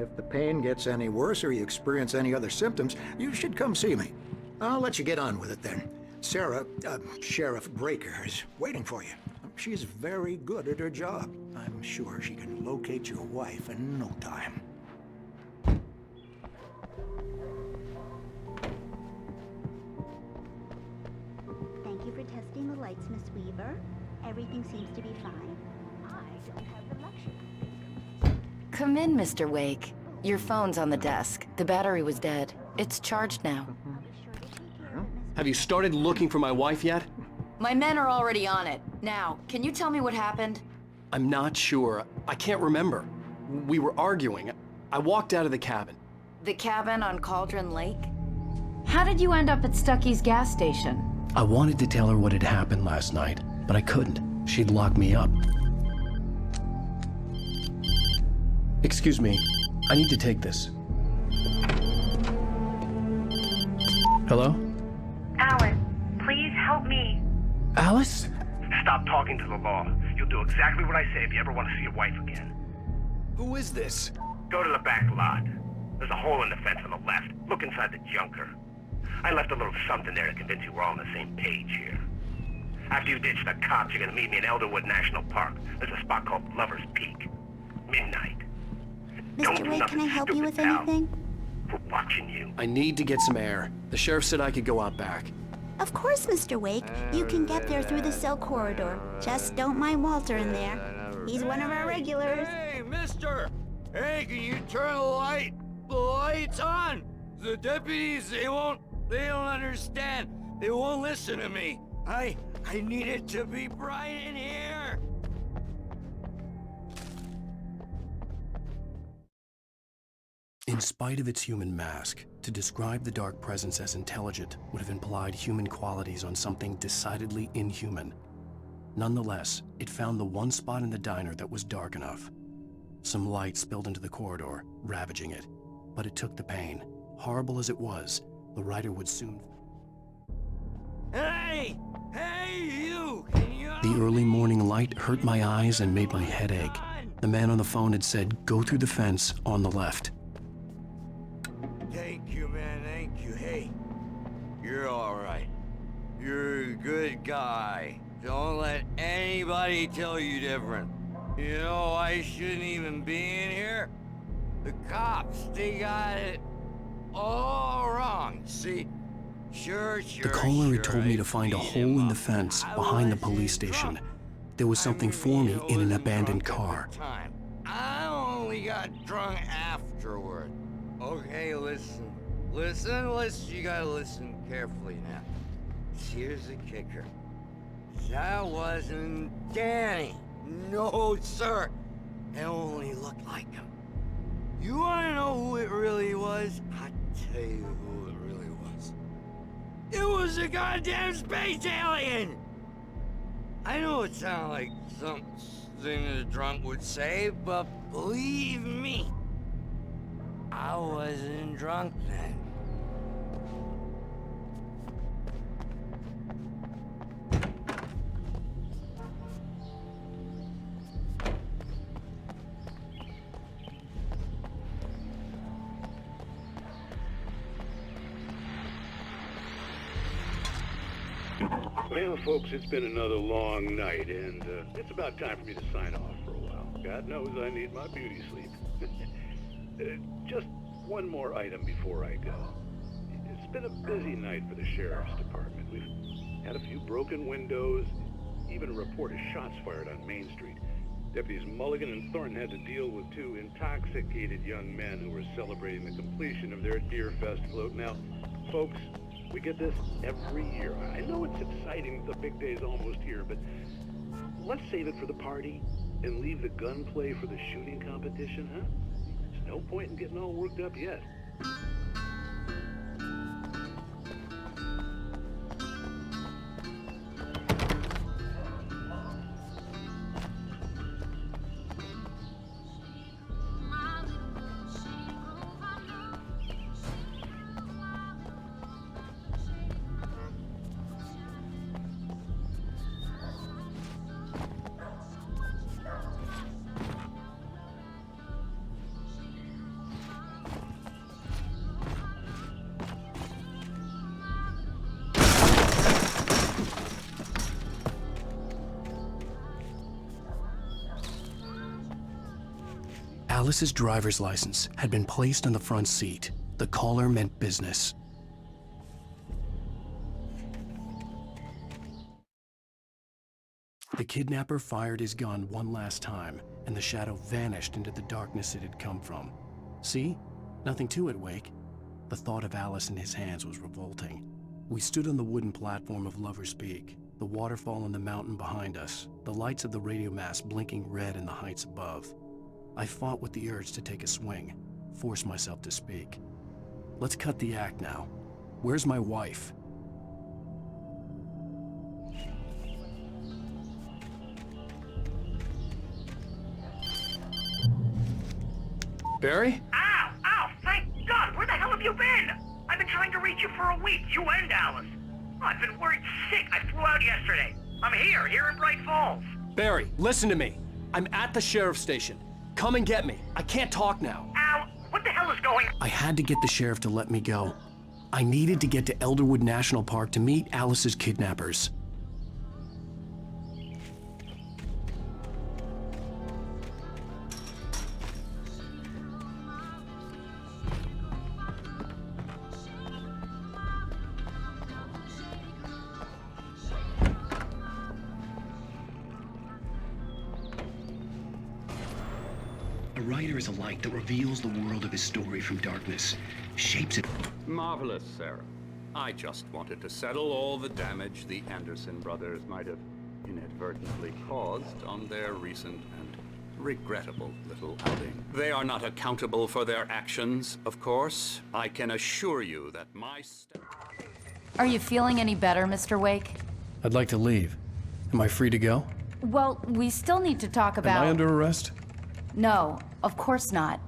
If the pain gets any worse or you experience any other symptoms, you should come see me. I'll let you get on with it then. Sarah, Sheriff Breaker, is waiting for you. She's very good at her job. I'm sure she can locate your wife in no time. Thank you for testing the lights, Miss Weaver. Everything seems to be fine. I don't have the luxury. Come in, Mr. Wake. Your phone's on the desk. The battery was dead. It's charged now. Have you started looking for my wife yet? My men are already on it. Now, can you tell me what happened? I'm not sure. I can't remember. We were arguing. I walked out of the cabin. The cabin on Cauldron Lake? How did you end up at Stucky's gas station? I wanted to tell her what had happened last night, but I couldn't. She'd locked me up. Excuse me. I need to take this. Hello? Alice, please help me. Alice? Stop talking to the law. You'll do exactly what I say if you ever want to see your wife again. Who is this? Go to the back lot. There's a hole in the fence on the left. Look inside the junker. I left a little something there to convince you we're all on the same page here. After you ditch the cops, you're gonna meet me in Elderwood National Park. There's a spot called Lover's Peak. Midnight. Mr. Wake, can I help you with anything? We're watching you. I need to get some air. The sheriff said I could go out back. Of course, Mr. Wake. You can get there through the cell corridor. Just don't mind Walter in there. He's one of our regulars. Hey, mister! Hey, can you turn the lights on? The deputies, they don't understand. They won't listen to me. I need it to be bright in here. In spite of its human mask, to describe the dark presence as intelligent would have implied human qualities on something decidedly inhuman. Nonetheless, it found the one spot in the diner that was dark enough. Some light spilled into the corridor, ravaging it. But it took the pain. Horrible as it was, the writer would soon... Hey! Hey, you! Can you... The early morning light hurt my eyes and made my head ache. The man on the phone had said, go through the fence on the left. Thank you, man, thank you. Hey, you're all right. You're a good guy. Don't let anybody tell you different. You know, I shouldn't even be in here. The cops, they got it all wrong. See, sure. The caller had told me to find a hole in the fence behind the police station. There was something for me in an abandoned car. I only got drunk afterward. Okay, listen. You gotta listen carefully now. Here's the kicker. That wasn't Danny. No, sir. It only looked like him. You wanna know who it really was? I'll tell you who it really was. It was a goddamn space alien! I know it sounds like something a drunk would say, but believe me, I wasn't drunk then. Well, folks, it's been another long night, and it's about time for me to sign off for a while. God knows I need my beauty sleep. Just one more item before I go. It's been a busy night for the sheriff's department. We've had a few broken windows, even a report of shots fired on Main Street. Deputies Mulligan and Thornton had to deal with two intoxicated young men who were celebrating the completion of their Deer Fest float. Now, folks, we get this every year. I know it's exciting, the big day's almost here, but let's save it for the party and leave the gunplay for the shooting competition, huh? There's no point in getting all worked up yet. Alice's driver's license had been placed on the front seat. The caller meant business. The kidnapper fired his gun one last time, and the shadow vanished into the darkness it had come from. See? Nothing to it, Wake. The thought of Alice in his hands was revolting. We stood on the wooden platform of Lover's Peak, the waterfall on the mountain behind us, the lights of the radio mast blinking red in the heights above. I fought with the urge to take a swing, force myself to speak. Let's cut the act now. Where's my wife? Barry? Ow! Ow! Thank God! Where the hell have you been? I've been trying to reach you for a week, you and Alice. Oh, I've been worried sick. I flew out yesterday. I'm here in Bright Falls. Barry, listen to me. I'm at the sheriff's station. Come and get me. I can't talk now. Ow! What the hell is going on? I had to get the sheriff to let me go. I needed to get to Elderwood National Park to meet Alice's kidnappers. A writer is a light that reveals the world of his story from darkness, shapes it. Marvelous, Sarah. I just wanted to settle all the damage the Anderson brothers might have inadvertently caused on their recent and regrettable little outing. They are not accountable for their actions, of course. I can assure you that my Are you feeling any better, Mr. Wake? I'd like to leave. Am I free to go? Well, we still need to talk about... Am I under arrest? No, of course not.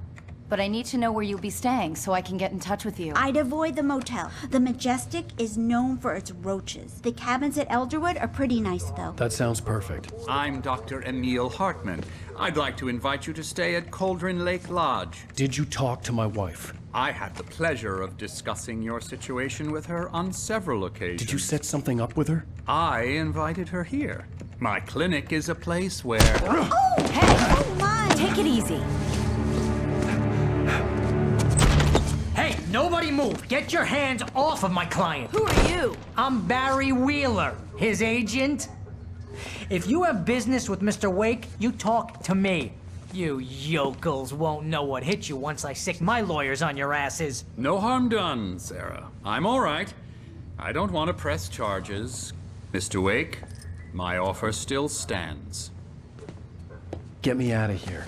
But I need to know where you'll be staying so I can get in touch with you. I'd avoid the motel. The Majestic is known for its roaches. The cabins at Elderwood are pretty nice, though. That sounds perfect. I'm Dr. Emil Hartman. I'd like to invite you to stay at Cauldron Lake Lodge. Did you talk to my wife? I had the pleasure of discussing your situation with her on several occasions. Did you set something up with her? I invited her here. My clinic is a place where... Oh! Hey! Oh, my! Take it easy. Hey, nobody move! Get your hands off of my client! Who are you? I'm Barry Wheeler, his agent. If you have business with Mr. Wake, you talk to me. You yokels won't know what hit you once I sick my lawyers on your asses. No harm done, Sarah. I'm all right. I don't want to press charges. Mr. Wake, my offer still stands. Get me out of here.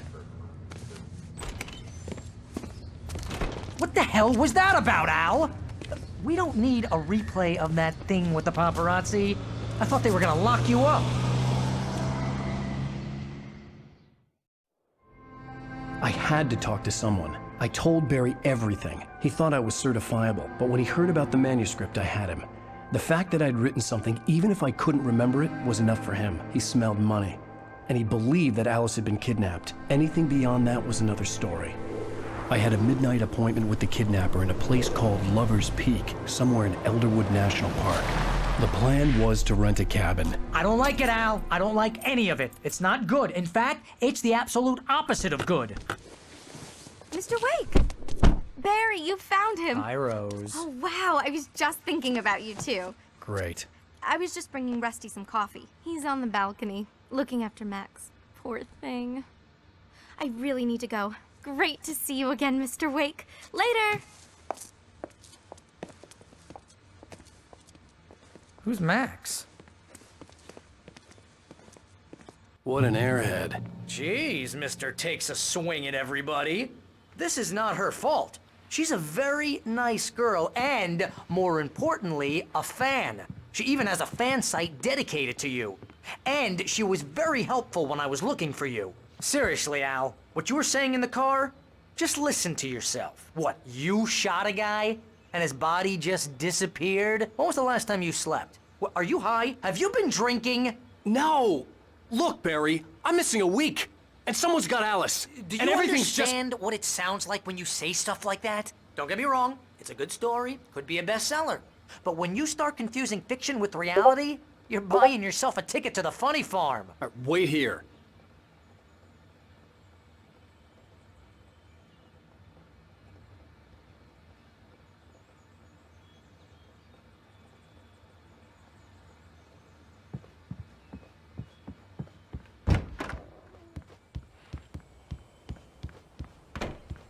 What the hell was that about, Al? We don't need a replay of that thing with the paparazzi. I thought they were gonna lock you up. I had to talk to someone. I told Barry everything. He thought I was certifiable, but when he heard about the manuscript, I had him. The fact that I'd written something, even if I couldn't remember it, was enough for him. He smelled money. And he believed that Alice had been kidnapped. Anything beyond that was another story. I had a midnight appointment with the kidnapper in a place called Lover's Peak, somewhere in Elderwood National Park. The plan was to rent a cabin. I don't like it, Al. I don't like any of it. It's not good. In fact, it's the absolute opposite of good. Mr. Wake! Barry, you found him! Hi, Rose. Oh, wow. I was just thinking about you, too. Great. I was just bringing Rusty some coffee. He's on the balcony, looking after Max. Poor thing. I really need to go. Great to see you again, Mr. Wake. Later! Who's Max? What an airhead. Jeez, Mr. Takes a swing at everybody. This is not her fault. She's a very nice girl and, more importantly, a fan. She even has a fan site dedicated to you. And she was very helpful when I was looking for you. Seriously, Al, what you were saying in the car? Just listen to yourself. What, you shot a guy and his body just disappeared? When was the last time you slept? What, are you high? Have you been drinking? No! Look, Barry, I'm missing a week. And someone's got Alice. Do and you everything's understand what it sounds like when you say stuff like that? Don't get me wrong, it's a good story, could be a bestseller. But when you start confusing fiction with reality, you're buying yourself a ticket to the funny farm. Wait here.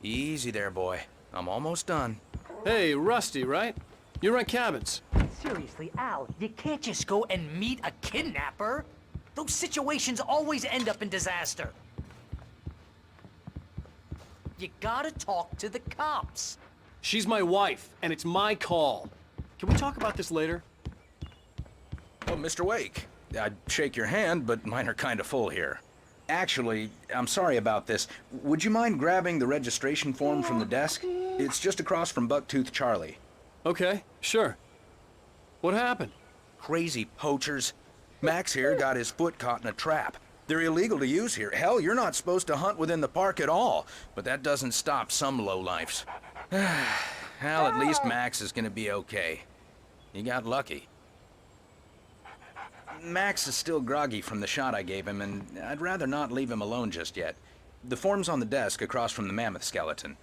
Easy there, boy. I'm almost done. Hey, Rusty, right? You rent cabins. Seriously, Al, you can't just go and meet a kidnapper. Those situations always end up in disaster. You gotta talk to the cops. She's my wife, and it's my call. Can we talk about this later? Oh, Mr. Wake. I'd shake your hand, but mine are kind of full here. Actually, I'm sorry about this. Would you mind grabbing the registration form from the desk? It's just across from Bucktooth Charlie. Okay, sure. What happened? Crazy poachers. Max here got his foot caught in a trap. They're illegal to use here. Hell, you're not supposed to hunt within the park at all. But that doesn't stop some lowlifes. Hell, at least Max is gonna be okay. He got lucky. Max is still groggy from the shot I gave him, and I'd rather not leave him alone just yet. The form's on the desk across from the mammoth skeleton.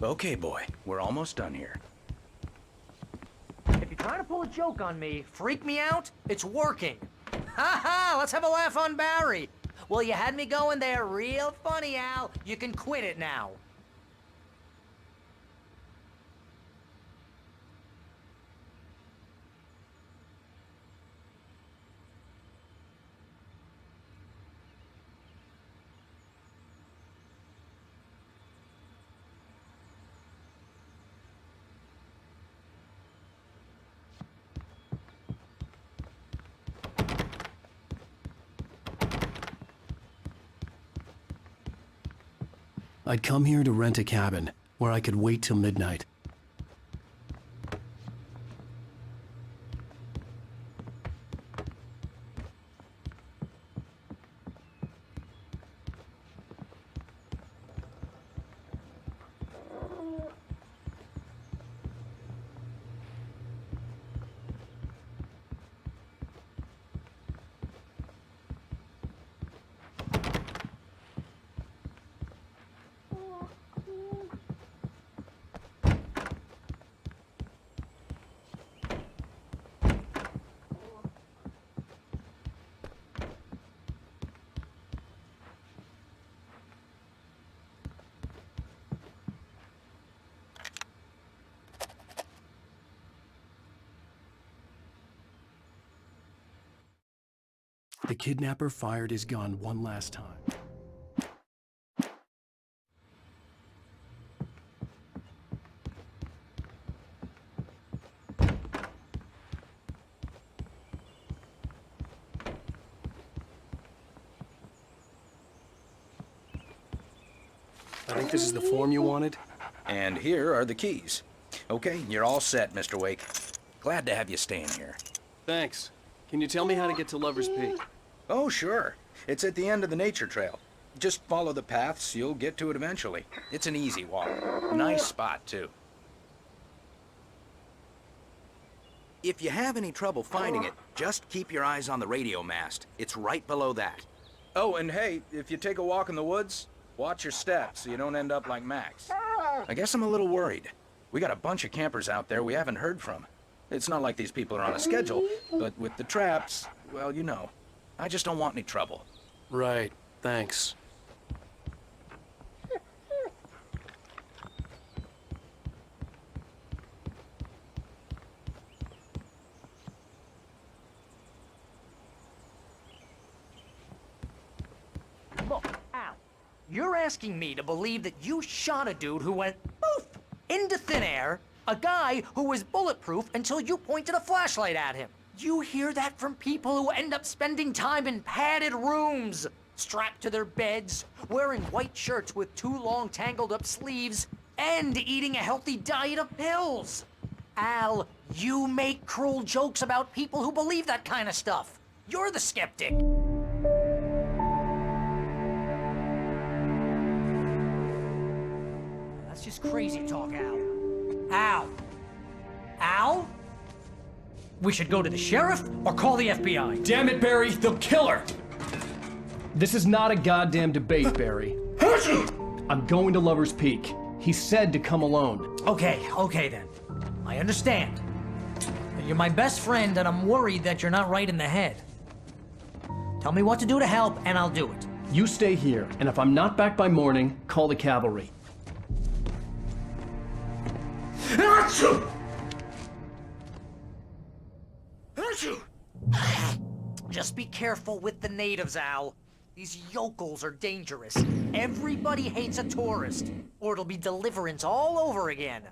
Okay, boy. We're almost done here. If you're trying to pull a joke on me, freak me out, it's working. Ha ha! Let's have a laugh on Barry. Well, you had me going there real funny, Al. You can quit it now. I'd come here to rent a cabin, where I could wait till midnight. The kidnapper fired his gun one last time. I think this is the form you wanted. And here are the keys. Okay, you're all set, Mr. Wake. Glad to have you staying here. Thanks. Can you tell me how to get to Lover's Peak? Oh, sure. It's at the end of the nature trail. Just follow the paths, you'll get to it eventually. It's an easy walk. Nice spot, too. If you have any trouble finding it, just keep your eyes on the radio mast. It's right below that. Oh, and hey, if you take a walk in the woods, watch your steps so you don't end up like Max. I guess I'm a little worried. We got a bunch of campers out there we haven't heard from. It's not like these people are on a schedule, but with the traps, well, you know. I just don't want any trouble. Right. Thanks. Look, Al, you're asking me to believe that you shot a dude who went poof into thin air, a guy who was bulletproof until you pointed a flashlight at him. You hear that from people who end up spending time in padded rooms, strapped to their beds, wearing white shirts with too long tangled up sleeves, and eating a healthy diet of pills. Al, you make cruel jokes about people who believe that kind of stuff. You're the skeptic. That's just crazy talk, Al. Al? Al? We should go to the sheriff or call the FBI. Damn it, Barry, they'll kill her! This is not a goddamn debate, Barry. I'm going to Lover's Peak. He said to come alone. Okay then. I understand. You're my best friend and I'm worried that you're not right in the head. Tell me what to do to help, and I'll do it. You stay here, and if I'm not back by morning, call the cavalry. Achoo! Achoo! Just be careful with the natives, Al. These yokels are dangerous. Everybody hates a tourist, or it'll be deliverance all over again.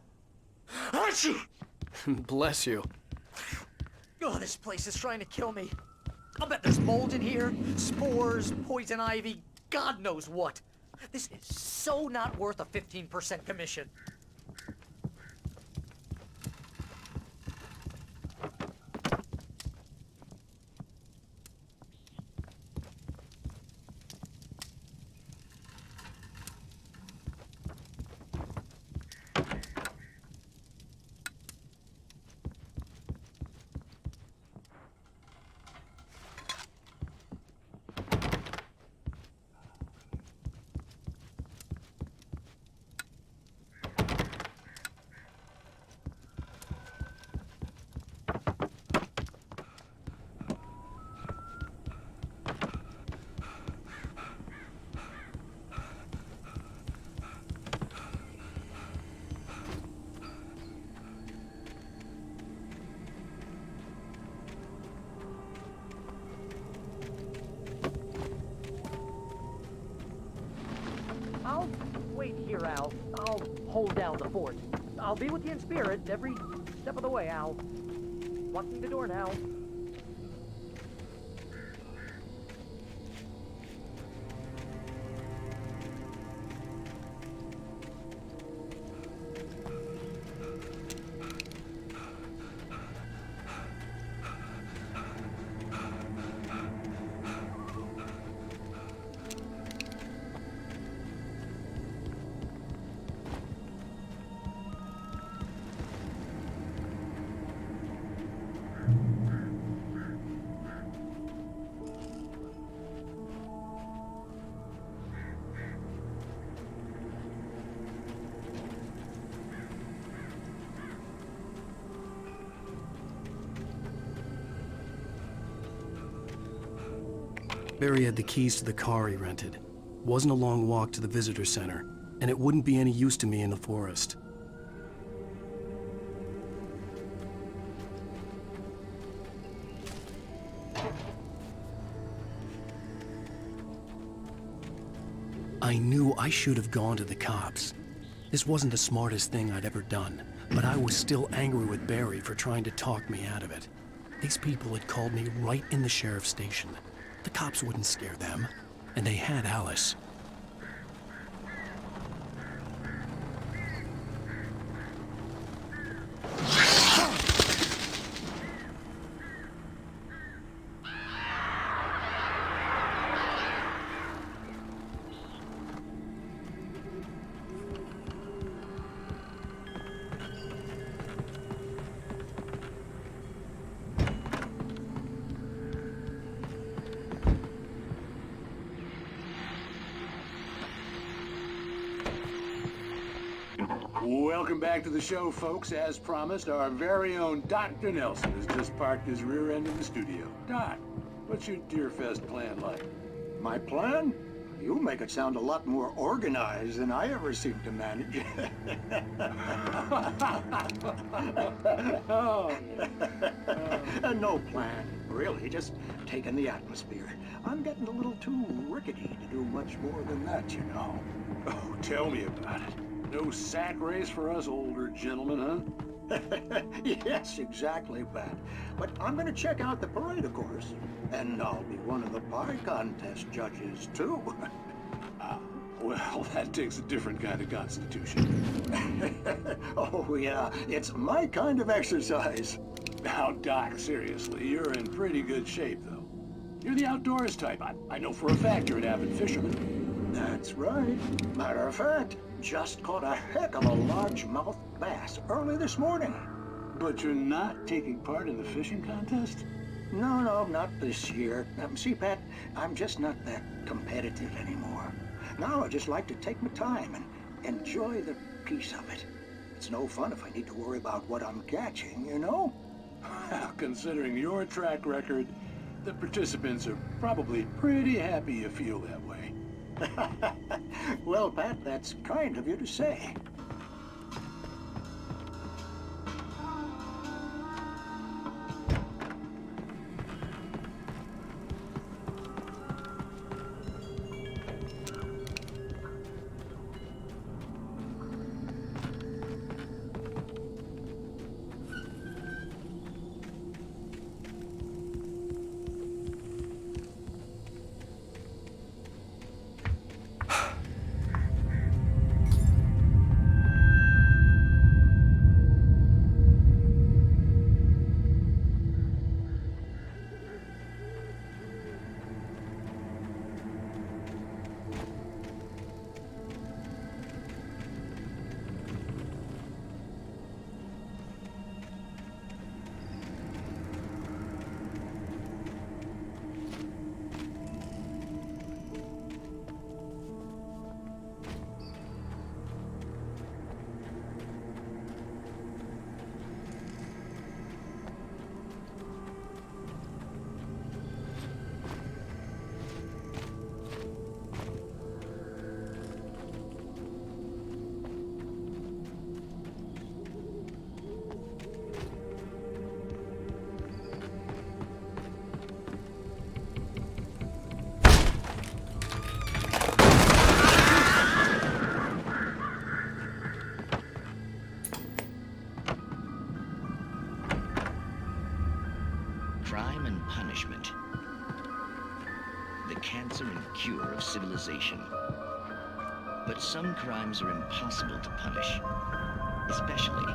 Achoo! Bless you. Oh, this place is trying to kill me. I'll bet there's mold in here, spores, poison ivy, God knows what. This is so not worth a 15% commission. I'll wait here, Al. I'll hold down the fort. I'll be with you in spirit every step of the way, Al. Watching the door now. Barry had the keys to the car he rented. Wasn't a long walk to the visitor center, and it wouldn't be any use to me in the forest. I knew I should have gone to the cops. This wasn't the smartest thing I'd ever done, but I was still angry with Barry for trying to talk me out of it. These people had called me right in the sheriff's station. The cops wouldn't scare them, and they had Alice. Welcome back to the show, folks. As promised, our very own Dr. Nelson has just parked his rear end in the studio. Doc, what's your Deerfest plan like? My plan? You make it sound a lot more organized than I ever seem to manage. No plan, really, just taking the atmosphere. I'm getting a little too rickety to do much more than that, you know. Oh, tell me about it. No sack race for us older gentlemen, huh? Yes, exactly, Pat. But I'm going to check out the parade, of course. And I'll be one of the pie contest judges, too. Well, that takes a different kind of constitution. Oh, yeah, it's my kind of exercise. Now, Doc, seriously, you're in pretty good shape, though. You're the outdoors type. I know for a fact you're an avid fisherman. That's right. Matter of fact, just caught a heck of a largemouth bass early this morning. But you're not taking part in the fishing contest? No, not this year. See, Pat, I'm just not that competitive anymore. Now I just like to take my time and enjoy the peace of it. It's no fun if I need to worry about what I'm catching, you know? Considering your track record, The participants are probably pretty happy you feel that way. Well, Pat, that's kind of you to say. Crime and punishment. The cancer and cure of civilization. But some crimes are impossible to punish, especially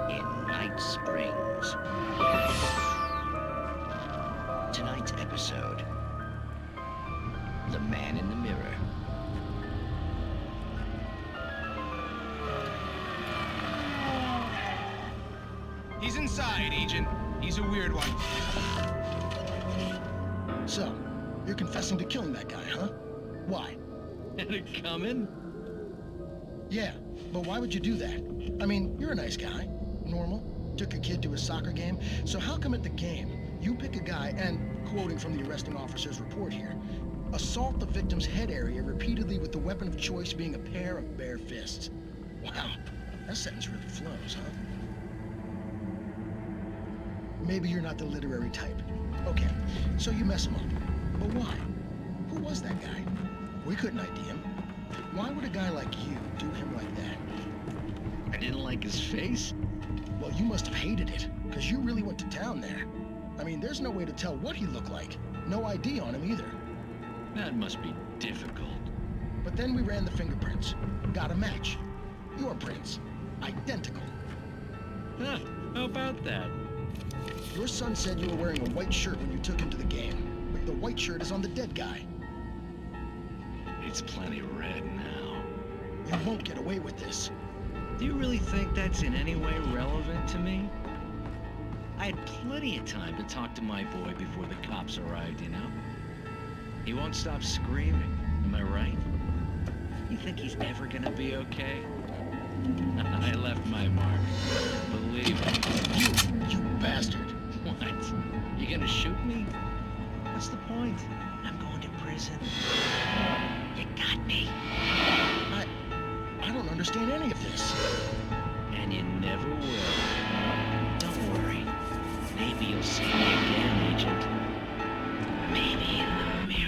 in Night Springs. Tonight's episode, The Man in the Mirror. He's inside, Agent. He's a weird one. So, you're confessing to killing that guy, huh? Why? Had it coming? Yeah, but why would you do that? I mean, you're a nice guy. Normal. Took a kid to a soccer game. So how come at the game, you pick a guy and, quoting from the arresting officer's report here, assault the victim's head area repeatedly with the weapon of choice being a pair of bare fists? Wow, that sentence really flows, huh? Maybe you're not the literary type. Okay, so you mess him up. But why? Who was that guy? We couldn't ID him. Why would a guy like you do him like that? I didn't like his face? Well, you must have hated it, because you really went to town there. I mean, there's no way to tell what he looked like. No ID on him either. That must be difficult. But then we ran the fingerprints. Got a match. Your prints. Identical. Huh, how about that? Your son said you were wearing a white shirt when you took him to the game, but the white shirt is on the dead guy. It's plenty red now. You won't get away with this. Do you really think that's in any way relevant to me? I had plenty of time to talk to my boy before the cops arrived, you know? He won't stop screaming, am I right? You think he's ever gonna be okay? I left my mark. Believe me. You bastard. What? You gonna shoot me? What's the point? I'm going to prison. You got me. I don't understand any of this. And you never will. Don't worry. Maybe you'll see me again, Agent. Maybe in the mirror.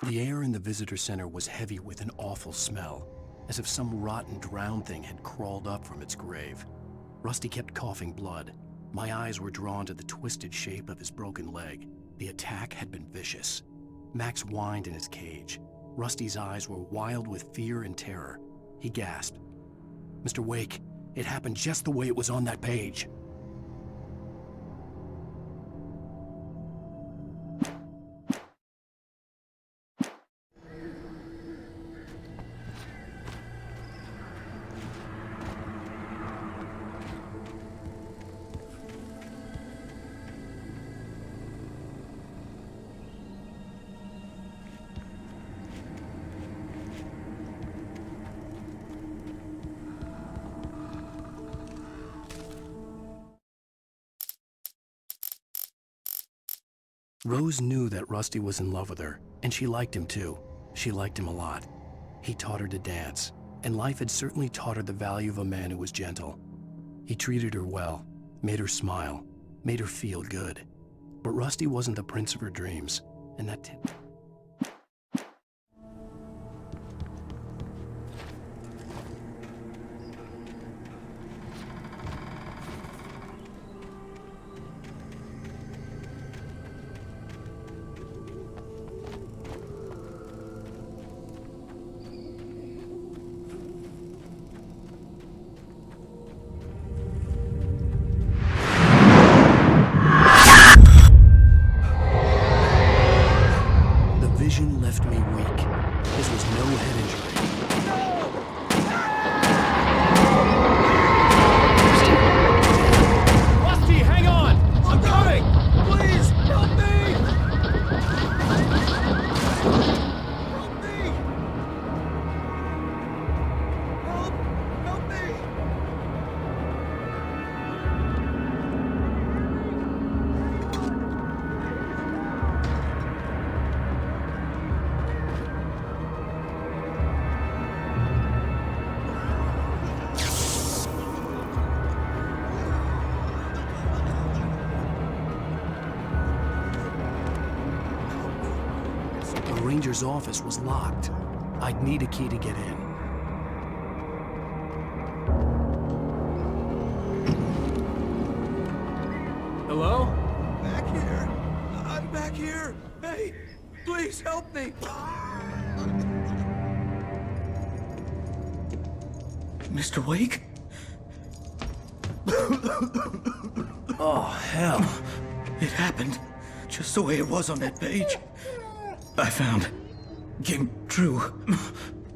The air in the visitor center was heavy with an awful smell, as if some rotten drowned thing had crawled up from its grave. Rusty kept coughing blood. My eyes were drawn to the twisted shape of his broken leg. The attack had been vicious. Max whined in his cage. Rusty's eyes were wild with fear and terror. He gasped, "Mr. Wake, it happened just the way it was on that page." Rose knew that Rusty was in love with her, and she liked him too. She liked him a lot. He taught her to dance, and life had certainly taught her the value of a man who was gentle. He treated her well, made her smile, made her feel good. But Rusty wasn't the prince of her dreams, and that didn't... left me weak. This was no head injury. Rusty, hang on! I'm coming! Please, help me! Help me! Help me! The ranger's office was locked. I'd need a key to get in. Hello? Back here. I'm back here. Hey, please help me. Mr. Wake? Oh, hell. It happened just the way it was on that page. I found. Came true.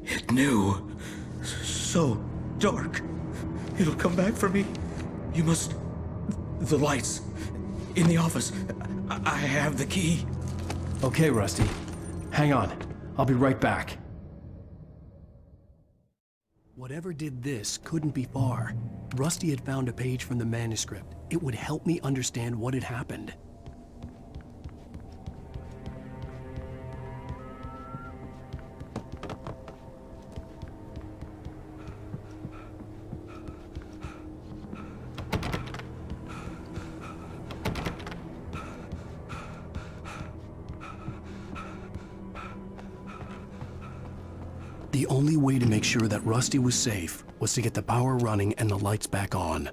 It knew. So dark. It'll come back for me. You must... The lights. In the office. I have the key. Okay, Rusty. Hang on. I'll be right back. Whatever did this couldn't be far. Rusty had found a page from the manuscript. It would help me understand what had happened. The only way to make sure that Rusty was safe was to get the power running and the lights back on.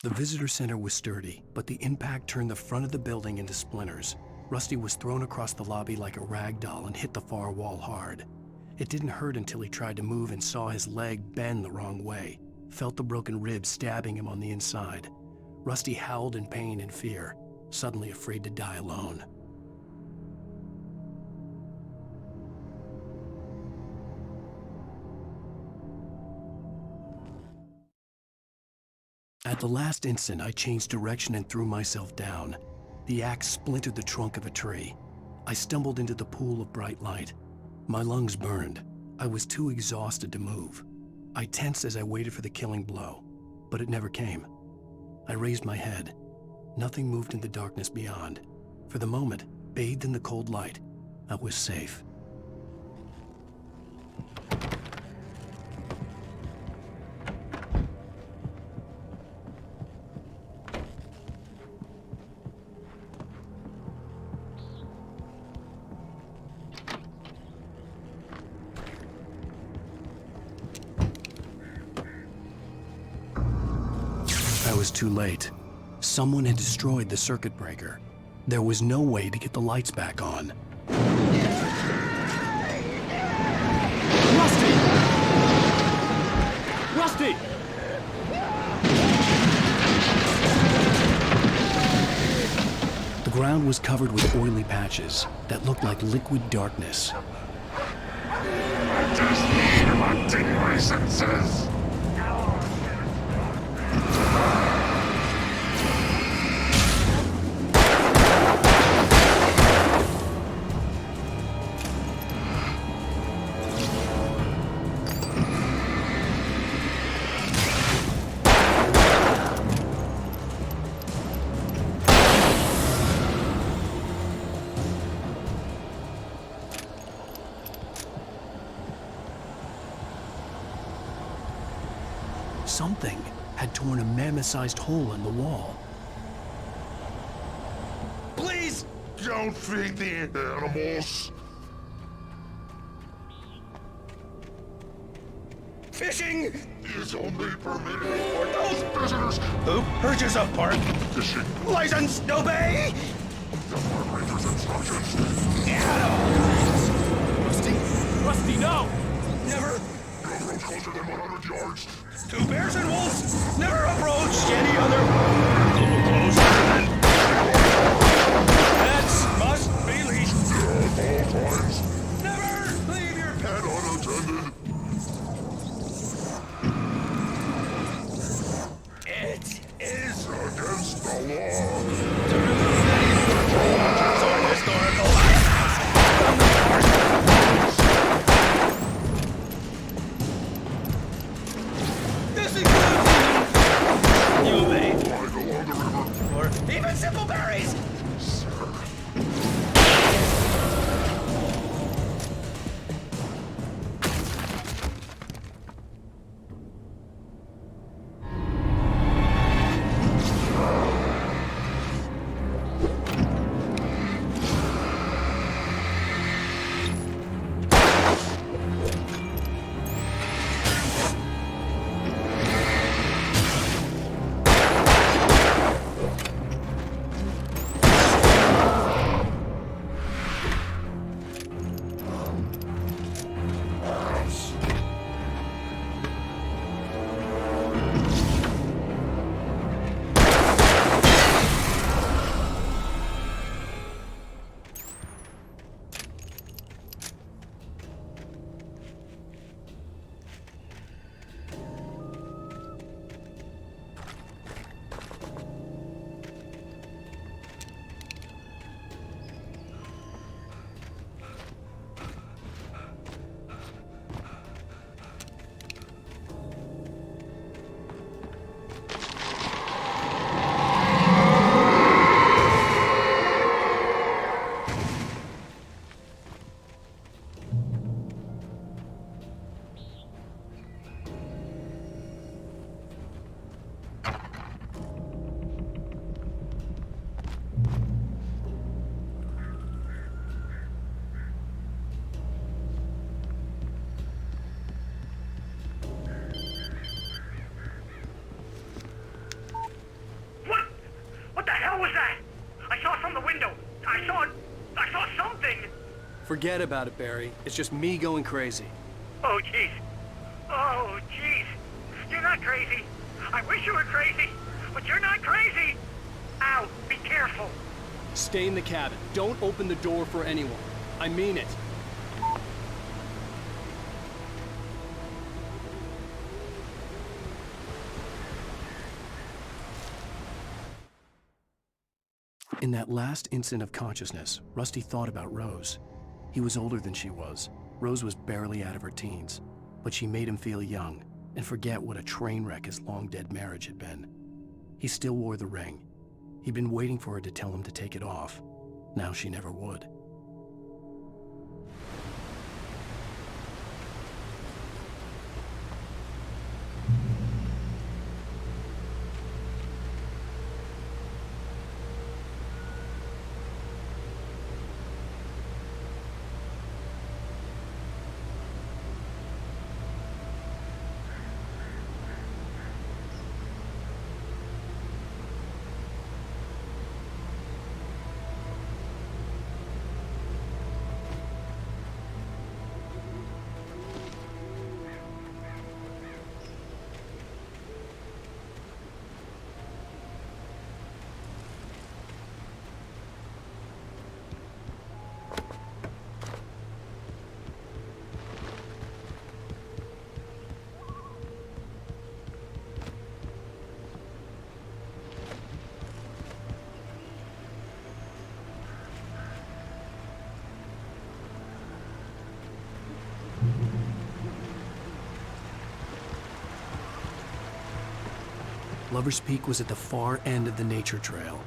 The visitor center was sturdy, but the impact turned the front of the building into splinters. Rusty was thrown across the lobby like a rag doll and hit the far wall hard. It didn't hurt until he tried to move and saw his leg bend the wrong way, felt the broken rib stabbing him on the inside. Rusty howled in pain and fear, suddenly afraid to die alone. At the last instant, I changed direction and threw myself down. The axe splintered the trunk of a tree. I stumbled into the pool of bright light. My lungs burned. I was too exhausted to move. I tensed as I waited for the killing blow, but it never came. I raised my head. Nothing moved in the darkness beyond. For the moment, bathed in the cold light, I was safe. I was too late. Someone had destroyed the circuit breaker. There was no way to get the lights back on. Rusty! Rusty! The ground was covered with oily patches that looked like liquid darkness. I just need hunting licenses. Something had torn a mammoth-sized hole in the wall. Please don't feed the animals. Fishing is only permitted for those visitors who purchase a park fishing license to obey. The park ranger's instructions. Rusty, no! Never. No approach closer than 100 yards. 2 bears and wolves never approach any other. Closer than. Pets must be leashed. At all times. Never leave your pet unattended. It is against the law to remove any photos or historical items from the park. This includes you may or even simple berries. Forget about it, Barry. It's just me going crazy. Oh, jeez. Oh, jeez. You're not crazy. I wish you were crazy, but you're not crazy. Ow, be careful. Stay in the cabin. Don't open the door for anyone. I mean it. In that last instant of consciousness, Rusty thought about Rose. He was older than she was. Rose was barely out of her teens, but she made him feel young and forget what a train wreck his long-dead marriage had been. He still wore the ring. He'd been waiting for her to tell him to take it off. Now she never would. Lover's Peak was at the far end of the nature trail.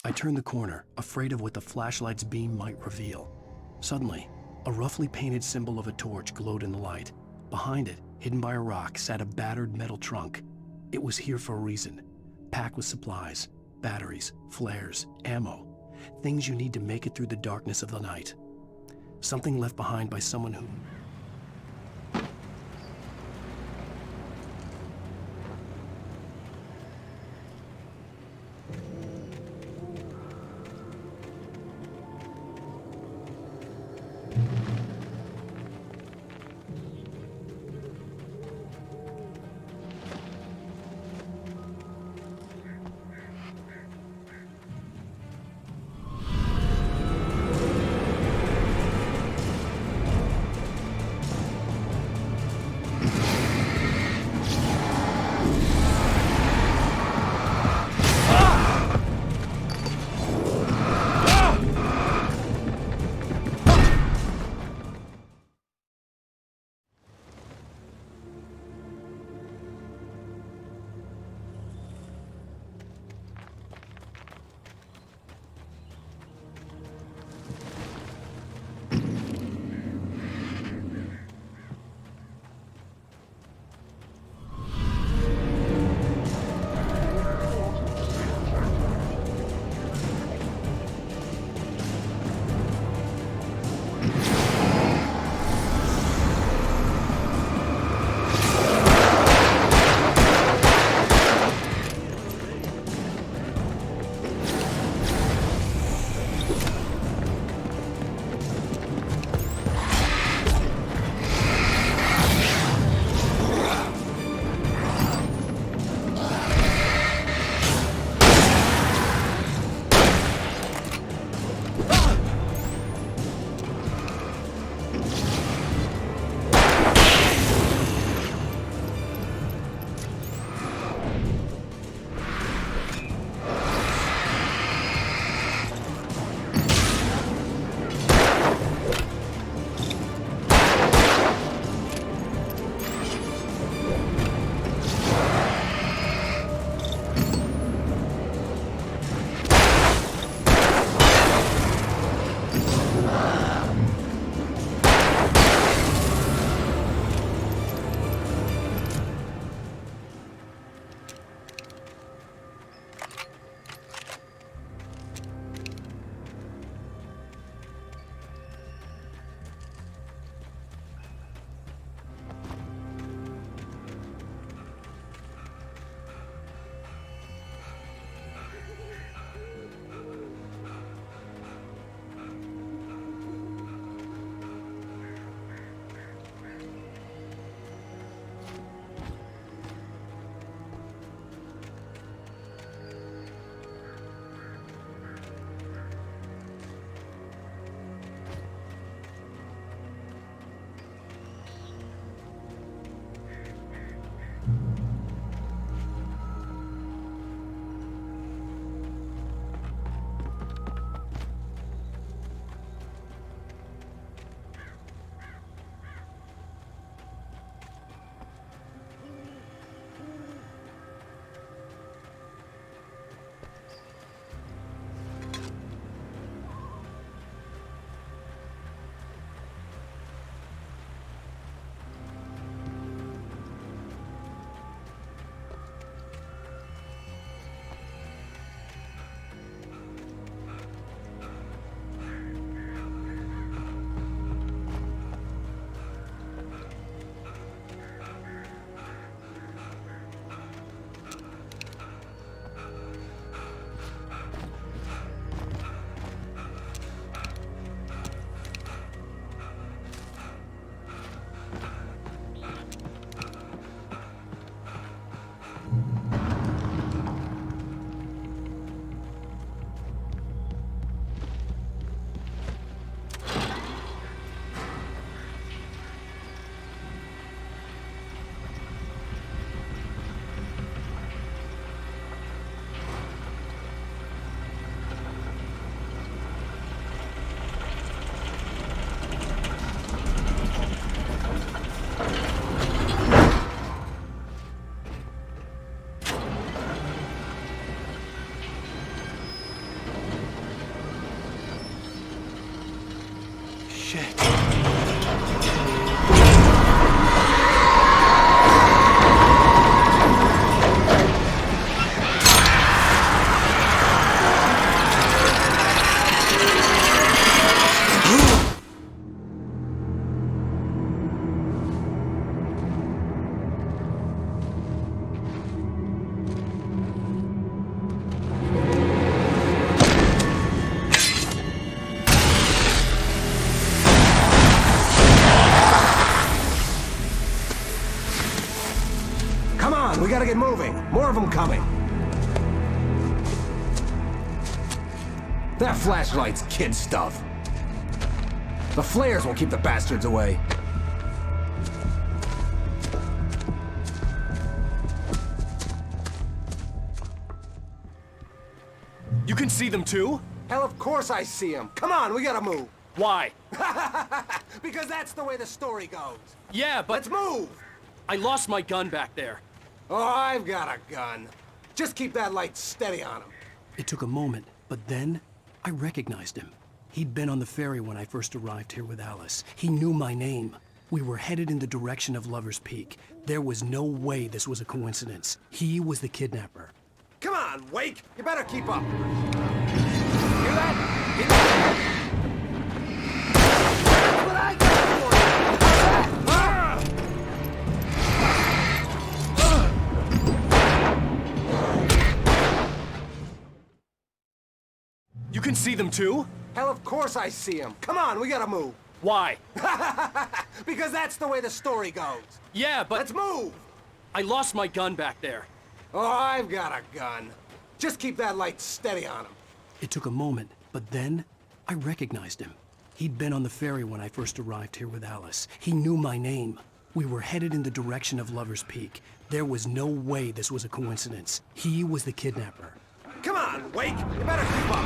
I turned the corner, afraid of what the flashlight's beam might reveal. Suddenly, a roughly painted symbol of a torch glowed in the light. Behind it, hidden by a rock, sat a battered metal trunk. It was here for a reason, packed with supplies, batteries, flares, ammo, things you need to make it through the darkness of the night. Something left behind by someone who... Shit. We gotta get moving. More of them coming. That flashlight's kid stuff. The flares won't keep the bastards away. You can see them too? Hell, of course I see them. Come on, we gotta move. Why? Because that's the way the story goes. Yeah, but... Let's move! I lost my gun back there. Oh, I've got a gun. Just keep that light steady on him. It took a moment, but then I recognized him. He'd been on the ferry when I first arrived here with Alice. He knew my name. We were headed in the direction of Lover's Peak. There was no way this was a coincidence. He was the kidnapper. Come on, Wake! You better keep up. Hear that? Hear that? That's what I got for you! You can see them too? Hell, of course I see them. Come on, we gotta move. Why? Because that's the way the story goes. Yeah, but... Let's move! I lost my gun back there. Oh, I've got a gun. Just keep that light steady on him. It took a moment, but then I recognized him. He'd been on the ferry when I first arrived here with Alice. He knew my name. We were headed in the direction of Lover's Peak. There was no way this was a coincidence. He was the kidnapper. Come on, Wake! You better keep up!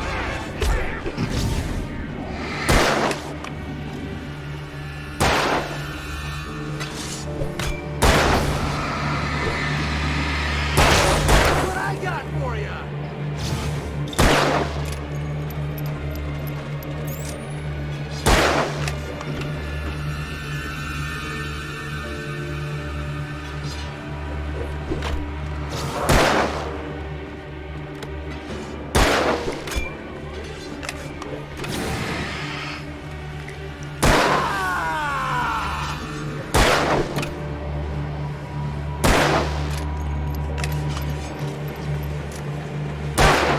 What I got for you!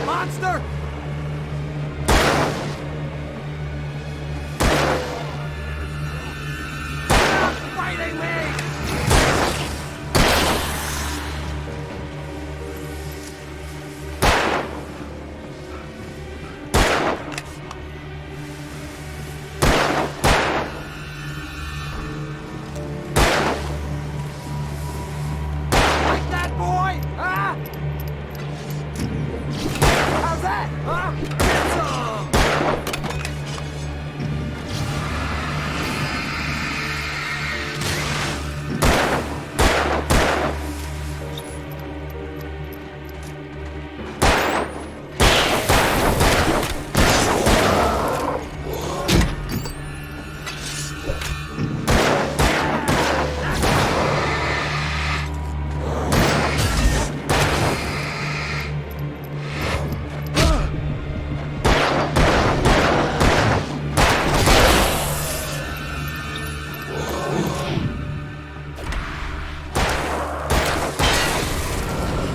Monster! Stop fighting me! Like that, boy? Huh? How's that? Huh? Get some!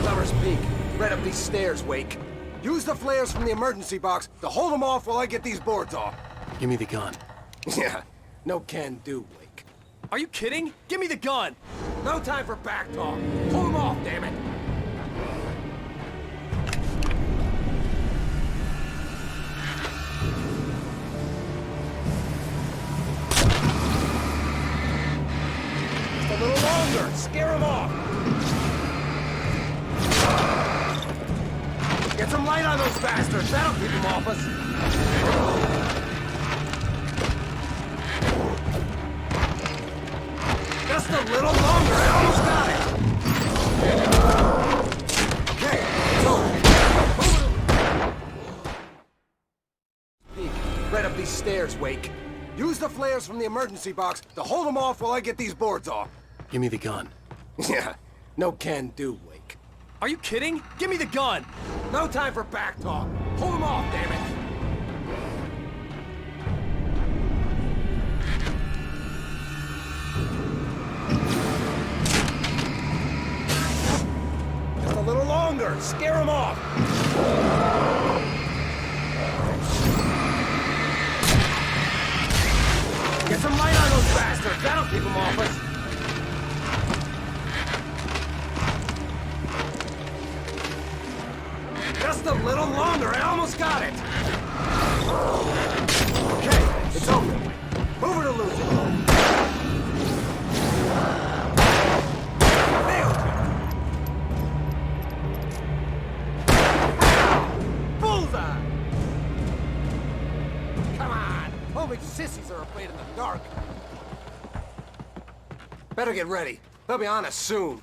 Lover's Peak. Right up these stairs, Wake. Use the flares from the emergency box to hold them off while I get these boards off. Give me the gun. Yeah, no can do, Wake. Are you kidding? Give me the gun! No time for back talk. Pull them off, damn it! Just a little longer. Scare them off. Get some light on those bastards. That'll keep them off us. Just a little longer. I almost got it. Okay, so... Peek. Right up these stairs, Wake. Use the flares from the emergency box to hold them off while I get these boards off. Give me the gun. Yeah, no can do, Wake. Are you kidding? Give me the gun! No time for back talk. Hold them off, damn it! Just a little longer. Scare them off. Get some light on those bastards. That'll keep them off us. Just a little longer. I almost got it. Okay, it's over. Move it or lose it. Nailed it. Bullseye. Come on. Only sissies are afraid in the dark. Better get ready. They'll be on us soon.